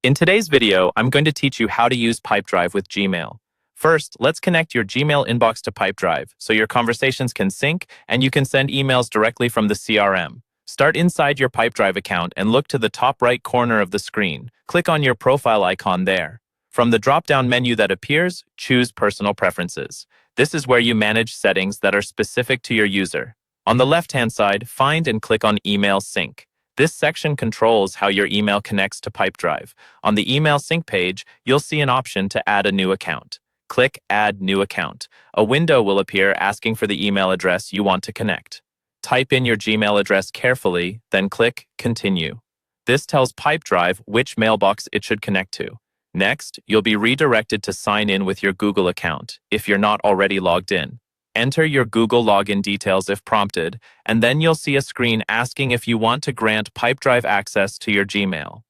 In today's video, I'm going to teach you how to use Pipedrive with Gmail. First, let's connect your Gmail inbox to Pipedrive so your conversations can sync and you can send emails directly from the CRM. Start inside your Pipedrive account and look to the top right corner of the screen. Click on your profile icon there. From the drop-down menu that appears, choose Personal Preferences. This is where you manage settings that are specific to your user. On the left-hand side, find and click on Email Sync. This section controls how your email connects to Pipedrive. On the email sync page, you'll see an option to add a new account. Click Add New Account. A window will appear asking for the email address you want to connect. Type in your Gmail address carefully, then click Continue. This tells Pipedrive which mailbox it should connect to. Next, you'll be redirected to sign in with your Google account if you're not already logged in. Enter your Google login details if prompted, and then you'll see a screen asking if you want to grant Pipedrive access to your Gmail.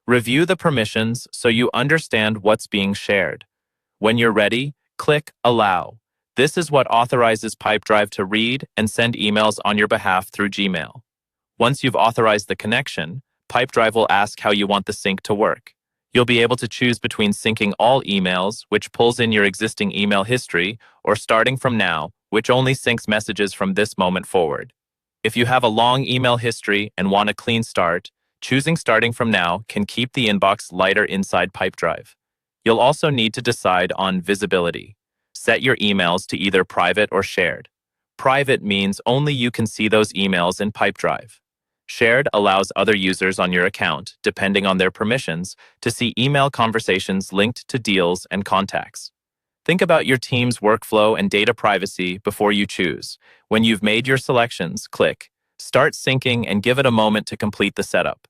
Review the permissions so you understand what's being shared. When you're ready, click Allow. This is what authorizes Pipedrive to read and send emails on your behalf through Gmail. Once you've authorized the connection, Pipedrive will ask how you want the sync to work. You'll be able to choose between syncing all emails, which pulls in your existing email history, or starting from now, which only syncs messages from this moment forward. If you have a long email history and want a clean start, choosing starting from now can keep the inbox lighter inside Pipedrive. You'll also need to decide on visibility. Set your emails to either private or shared. Private means only you can see those emails in Pipedrive. Shared allows other users on your account, depending on their permissions, to see email conversations linked to deals and contacts. Think about your team's workflow and data privacy before you choose. When you've made your selections, click Start Syncing and give it a moment to complete the setup.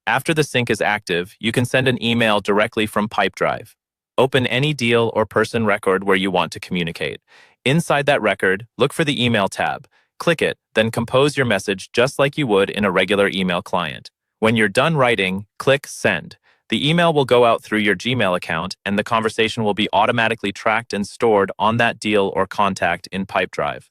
After the sync is active, you can send an email directly from Pipedrive. Open any deal or person record where you want to communicate. Inside that record, look for the Email tab. Click it, then compose your message just like you would in a regular email client. When you're done writing, click Send. The email will go out through your Gmail account, and the conversation will be automatically tracked and stored on that deal or contact in Pipedrive.